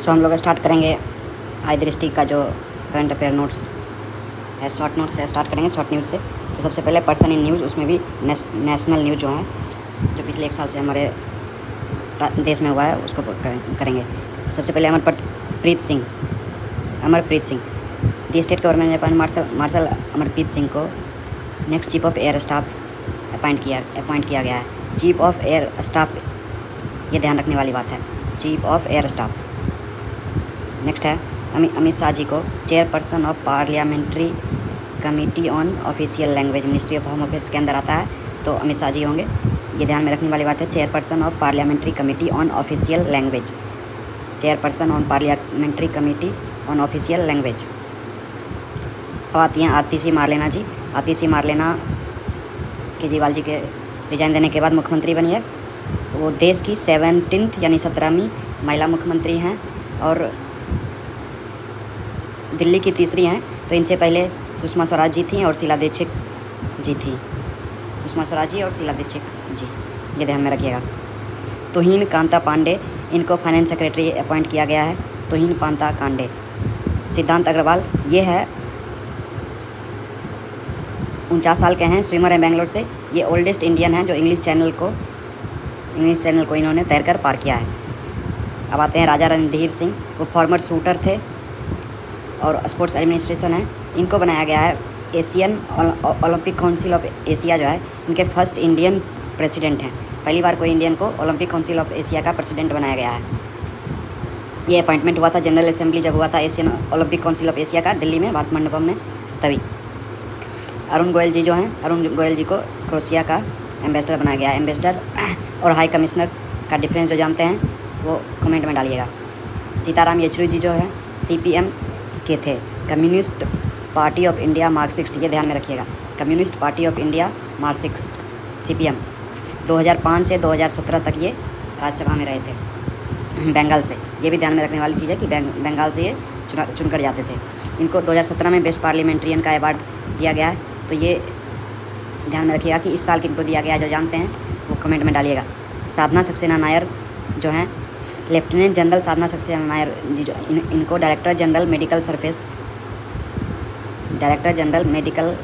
सो हम लोग स्टार्ट करेंगे आई दृष्टि का जो करंट अफेयर नोट्स है, शॉर्ट नोट्स है, स्टार्ट करेंगे शॉर्ट न्यूज़ से। तो सबसे पहले पर्सन इन न्यूज़, उसमें भी नेशनल न्यूज़ जो है, जो पिछले 1 साल से हमारे देश में हुआ है, उसको करेंगे। सबसे पहले Amarpreet Singh the state government ने मार्शल अमरप्रीत सिंह को next chief of air staff appoint किया गया है। चीफ ऑफ एयर स्टाफ, ये ध्यान रखने वाली बात है, chief of air staff. Next है अमित शाह जी को chairperson of parliamentary committee on official language, ministry of home affairs के अंदर आता है, तो अमित शाह जी होंगे। ये ध्यान में रखने वाली बात है, chairperson of parliamentary committee on official language, chairperson on parliamentary committee on official language. अब आती हैं आतिशी मारलेना जी। आतिशी मारलेना केजरीवाल जी के रिजाइन देने के बाद मुख्यमंत्री बनी है। वो देश की 17th यानी 17वीं महिला मुख्यमंत्री हैं और दिल्ली की तीसरी हैं। तो इनसे पहले सुषमा स्वराज जी थी और शीला दीक्षित जी थी। सुषमा स्वराज जी और शीला दीक्षित जी, ये ध्यान में रखिएगा। तुहिन कांता पांडे, इनको फाइनेंस सेक्रेटरी अपॉइंट किया गया है। तुहिन कांता पांडे। सिद्धांत अग्रवाल, ये है 49 साल के हैं, स्विमर हैं बेंगलोर से। ये ओल्डेस्ट इंडियन हैं जो इंग्लिश चैनल को इन्होंने तैरकर पार किया है। अब आते हैं राजा रणधीर सिंह, वो फॉर्मर शूटर थे और स्पोर्ट्स एडमिनिस्ट्रेशन है। इनको बनाया गया है Asian Olympic council of Asia जो है, इनके फर्स्ट इंडियन प्रेसिडेंट हैं। पहली बार कोई इंडियन को ओलंपिक काउंसिल ऑफ एशिया का प्रेसिडेंट बनाया गया है। ये अपॉइंटमेंट हुआ था जनरल असेंबली जब हुआ था Asian Olympic council of Asia का, दिल्ली में भारत मंडपम में, तभी। अरुण गोयल जी जो हैं, अरुण गोयल जी को क्रोएशिया का एम्बेसडर बनाया गया है। एम्बेसडर और हाई कमिश्नर का डिफरेंस जो जानते हैं वो कमेंट में डालिएगा। सीताराम येचुरी जी जो है CPM के थे, communist party of India Marxist, ये ध्यान में रखिएगा, communist party of India Marxist CPM। 2005 से 2017 तक ये राज्यसभा में रहे थे बंगाल से। ये भी ध्यान में रखने वाली चीज़ है कि बंगाल से ये चुनकर जाते थे। इनको 2017 में बेस्ट पार्लियामेंट्रियन का अवार्ड दिया गया है, तो ये ध्यान में रखिएगा कि इस साल किनको दिया गया है, जो जानते हैं वो कमेंट में डालिएगा। साधना सक्सेना नायर जो हैं, लेफ्टिनेंट जनरल साधना सक्सेना नायर जी जो इनको director general medical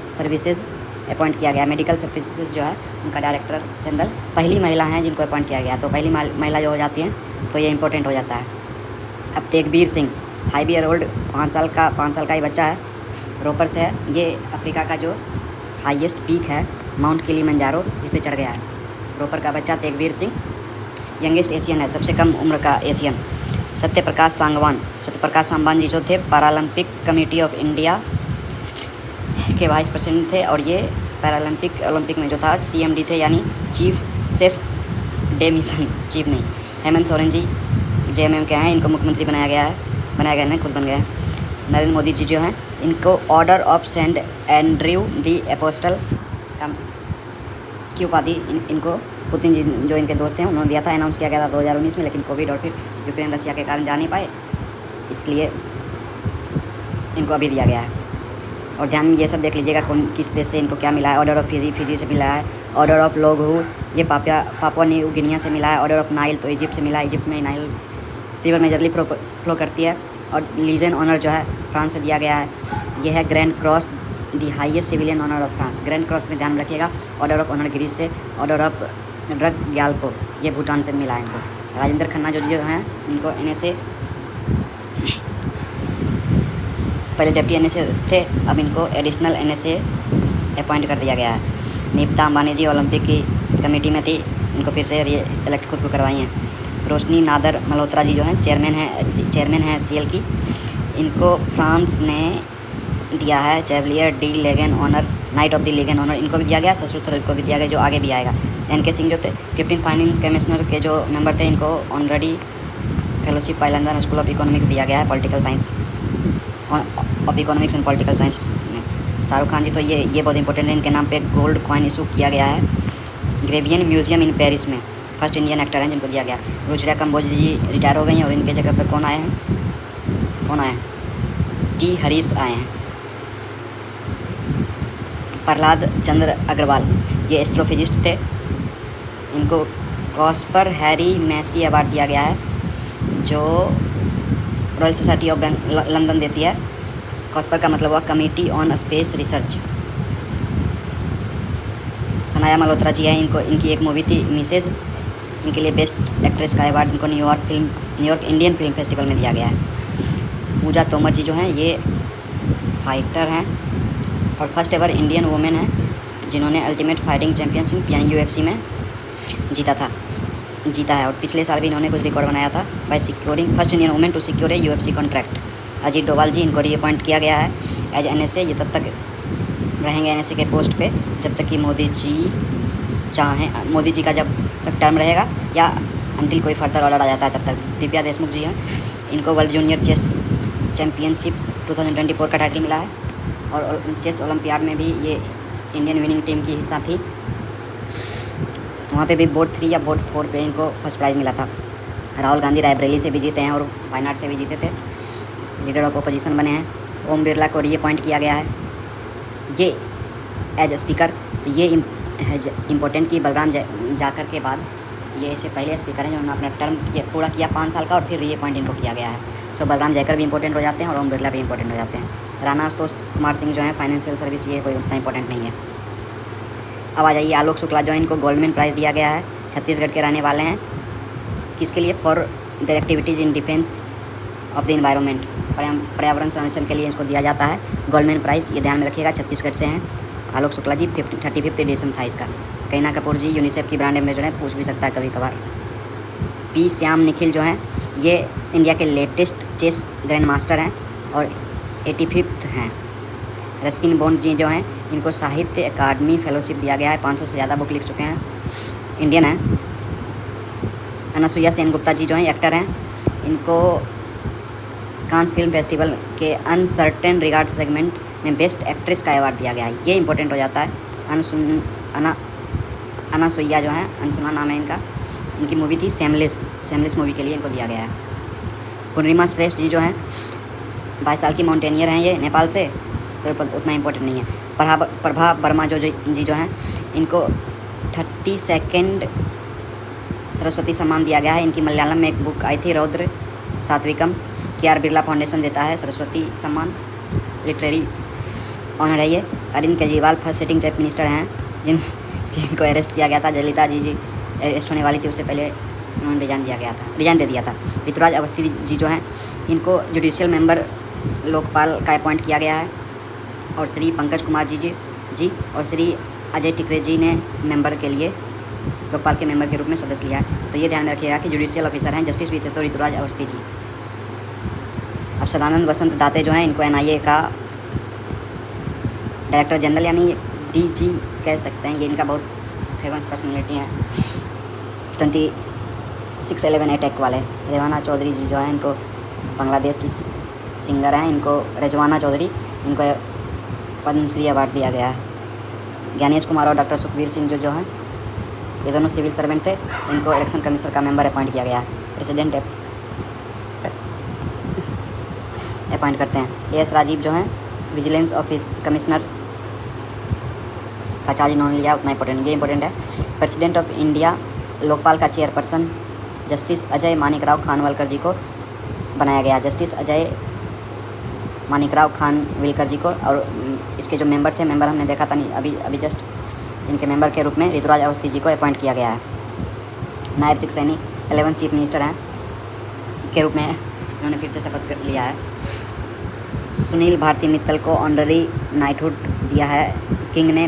services appoint किया गया। मेडिकल सर्विसेज जो है उनका डायरेक्टर जनरल पहली महिला हैं जिनको अपॉइंट किया गया, तो पहली महिला जो हो जाती हैं तो ये इंपॉर्टेंट हो जाता है। अब तेगबीर सिंह, 5 ईयर ओल्ड, 5 साल का ही बच्चा है, रोपर से है। ये अफ्रीका का जो हाईएस्ट पीक है माउंट किलिमंजारो, इस पर चढ़ गया है। रोपर का बच्चा तेगबीर सिंह यंगेस्ट एशियन है, सबसे कम उम्र का एशियन। सत्यप्रकाश सांगवान जी जो थे पैरालंपिक कमेटी ऑफ इंडिया के वाइस प्रेसिडेंट थे और ये ओलंपिक में जो था CMD थे, यानी chief safe day mission, chief नहीं। हेमंत सोरेन जी JMM के हैं, इनको मुख्यमंत्री बनाया गया नहीं, खुद बन गए हैं। नरेंद्र मोदी जी जो हैं, इनको order of saint Andrew the apostle की उपाधि इनको पुतिन जी जो इनके दोस्त हैं उन्होंने दिया था। अनाउंस किया गया था 2019 में, लेकिन कोविड और फिर यूक्रेन रशिया के कारण जा नहीं पाए, इसलिए इनको अभी दिया गया है। और ध्यान में ये सब देख लीजिएगा किस देश से इनको क्या मिला है। ऑर्डर ऑफ फिजी से मिला है। ऑर्डर ऑफ लोगहू, ये पापुआ न्यू गिनिया से मिला है। ऑर्डर ऑफ नाइल तो इजिप्ट से मिला है, इजिप्ट में नाइल रिवर मेजरली फ्लो करती है। और लीजन ऑनर जो है फ्रांस से दिया गया है। यह है grand cross, the highest civilian honour of France. Grand cross में ध्यान रखिएगा। ऑर्डर ऑफ ऑनर ग्रीस से। ऑर्डर ऑफ ड्रग ग्याल्पो, ये भूटान से मिला है इनको। राजेंद्र खन्ना जो हैं इनको NSA, पहले डिप्टी NSA थे, अब इनको एडिशनल NSA अपॉइंट कर दिया गया है। नीता अंबानी जी ओलंपिक की कमेटी में थी, इनको फिर से इलेक्ट खुद को करवाई हैं। रोशनी नादर मल्होत्रा जी जो हैं चेयरमैन हैं CL की, इनको फ्रांस ने दिया है chevalier de legion honour, knight of the legion honour इनको भी दिया गया। सशुत्र को भी दिया गया, जो आगे भी आएगा। NK सिंह जो थे 15 फाइनेंस कमिश्नर के जो मेंबर थे, इनको honorary fellowship London school of economics दिया गया है, political science of economics and political science में। शाहरुख खान जी तो ये बहुत इंपॉर्टेंट है, इनके नाम पे गोल्ड कॉइन इशू किया गया है ग्रेवियन म्यूजियम इन पेरिस में। फर्स्ट इंडियन एक्टर हैं जिनको दिया गया। रुचिरा कंबोज जी रिटायर हो गई हैं और इनके जगह पर कौन आए हैं? T हरीश आए हैं। प्रहलाद चंद्र अग्रवाल, ये एस्ट्रोफिजिस्ट थे, इनको कॉस्पर हैरी मैसी अवार्ड दिया गया है, जो रॉयल सोसाइटी ऑफ लंदन देती है। कॉस्पर का मतलब हुआ committee on space research. Sanaya Malhotra ji हैं, इनको इनकी एक मूवी थी मिसेज, इनके लिए बेस्ट एक्ट्रेस का अवार्ड इनको न्यूयॉर्क इंडियन फिल्म फेस्टिवल में दिया गया है। पूजा तोमर जी जो हैं ये फाइटर हैं और फर्स्ट एवर इंडियन वुमेन है जिन्होंने अल्टीमेट फाइटिंग चैम्पियनशिप यानी UFC में जीता है। और पिछले साल भी इन्होंने कुछ रिकॉर्ड बनाया था by securing first Indian women to secure a UFC contract. Ajit Doval ji, इनको रीअपॉइंट किया गया है एज NSA। ये तब तक रहेंगे NSA के पोस्ट पे जब तक कि मोदी जी चाहें। मोदी जी का जब तक टर्म रहेगा या अंटिल कोई फर्दर ऑर्डर आ जाता है तब तक। दिव्या देशमुख जी हैं, इनको वर्ल्ड जूनियर चेस चैम्पियनशिप 2024 का टाइटल मिला है और चेस ओलंपियाड में भी ये इंडियन विनिंग टीम की हिस्सा थी। वहाँ पे भी बोर्ड 3 या बोर्ड 4 पे इनको फर्स्ट प्राइज़ मिला था। राहुल गांधी रायबरेली से भी जीते हैं और वायनाड से भी जीते थे, लीडर ऑफ अपोजिशन बने हैं। ओम बिरला को रीअपॉइंट किया गया है ये एज स्पीकर। तो ये इम्पोर्टेंट कि बलराम जाकर के बाद ये इससे पहले स्पीकर हैं जिन्होंने अपना टर्म पूरा किया 5 साल का और फिर रीअपॉइंट इनको किया गया है। सो बलराम जयकर भी इंपॉर्टेंट हो जाते हैं और ओम बिरला भी इंपॉर्टेंट हो जाते हैं। राणा आशुतोष कुमार सिंह जो है फाइनेंशियल सर्विस, ये कोई उतना इंपॉर्टेंट नहीं है। अब आ जाइए आलोक शुक्ला जो है, इनको गोल्डमैन प्राइज़ दिया गया है। छत्तीसगढ़ के रहने वाले हैं। किसके लिए? For their activities in defence of the environment, पर्यावरण संरक्षण के लिए इसको दिया जाता है गोल्डमैन प्राइज़। ये ध्यान में रखिएगा। छत्तीसगढ़ से हैं आलोक शुक्ला जी। 35th एडिशन था इसका। करीना कपूर जी यूनिसेफ की ब्रांड एम्बेसडर हैं, पूछ भी सकता है कभी कभार। पी श्याम निखिल जो हैं ये इंडिया के लेटेस्ट चेस ग्रैंड मास्टर हैं और 85th हैं। रस्किन बॉन्ड जी जो हैं इनको साहित्य अकादमी फेलोशिप दिया गया है। 500 से ज़्यादा बुक लिख चुके हैं, इंडियन हैं। अनसुईया सेनगुप्ता जी जो हैं एक्टर हैं, इनको कांस फिल्म फेस्टिवल के अनसर्टेन रिगार्ड सेगमेंट में बेस्ट एक्ट्रेस का अवार्ड दिया गया है। ये इंपॉर्टेंट हो जाता है। अनसुईया जो हैं, अनसुना नाम है इनका, इनकी मूवी थी सेमलेस मूवी के लिए इनको दिया गया है। पूर्णिमा श्रेष्ठ जी जो हैं 22 साल की माउंटेनियर हैं, ये नेपाल से, तो उतना इंपॉर्टेंट नहीं है। प्रभा वर्मा जी जो हैं इनको 32nd सरस्वती सम्मान दिया गया है। इनकी मलयालम में एक बुक आई थी रौद्र सात्विकम। KR बिरला फाउंडेशन देता है सरस्वती सम्मान, लिटरेरी ऑनर है ये। Arvind Kejriwal first sitting chief minister हैं जिनको अरेस्ट किया गया था। जयललिता जी अरेस्ट होने वाली थी, उससे पहले उन्होंने रिजाइन दे दिया था। ऋतुराज अवस्थी जी जो हैं इनको जुडिशियल मेंबर लोकपाल का अपॉइंट किया गया है और श्री पंकज कुमार जी और श्री अजय टिकरे जी ने मेंबर के लिए लोकपाल के मेंबर के रूप में सदस्य लिया है। तो ये ध्यान में रखिएगा कि जुडिशियल ऑफिसर हैं जस्टिस भी थे तो ऋतुराज अवस्थी जी। अब सदानंद वसंत दाते जो हैं इनको NIA का डायरेक्टर जनरल यानी DG कह सकते हैं। ये इनका बहुत फेमस पर्सनैलिटी हैं 26/11 अटैक वाले। रेवाना चौधरी जी जो हैं इनको बांग्लादेश की सिंगर हैं, इनको रिजवाना चौधरी, इनको पद्मश्री अवार्ड दिया गया है। ज्ञानेश कुमार और डॉक्टर सुखबीर सिंह जो हैं ये दोनों सिविल सर्वेंट थे, इनको इलेक्शन कमीशनर का मेंबर अपॉइंट किया गया है। प्रेसिडेंट अपॉइंट करते हैं। AS राजीव जो हैं विजिलेंस ऑफिस कमिश्नर का चार्ज इन्होंने लिया, उतना इंपॉर्टेंट, ये इंपॉर्टेंट है। प्रेसिडेंट ऑफ इंडिया लोकपाल का चेयरपर्सन जस्टिस अजय मानिकराव खानवलकर जी को बनाया गया। जस्टिस अजय मानिकराव खानविलकर जी को, और इसके जो मेंबर हमने देखा था नहीं अभी जस्ट, इनके मेंबर के रूप में ऋतुराज अवस्थी जी को अपॉइंट किया गया है। नायब सिंह सैनी 11 चीफ मिनिस्टर हैं के रूप में इन्होंने फिर से शपथ कर लिया है। सुनील भारती मित्तल को ऑनररी नाइटहुड दिया है किंग ने,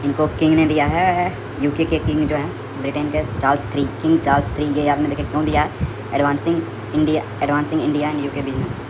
इनको किंग ने दिया है। UK के किंग जो हैं ब्रिटेन के किंग चार्ल्स 3, ये याद में देखें क्यों दिया है। Advancing India in UK business.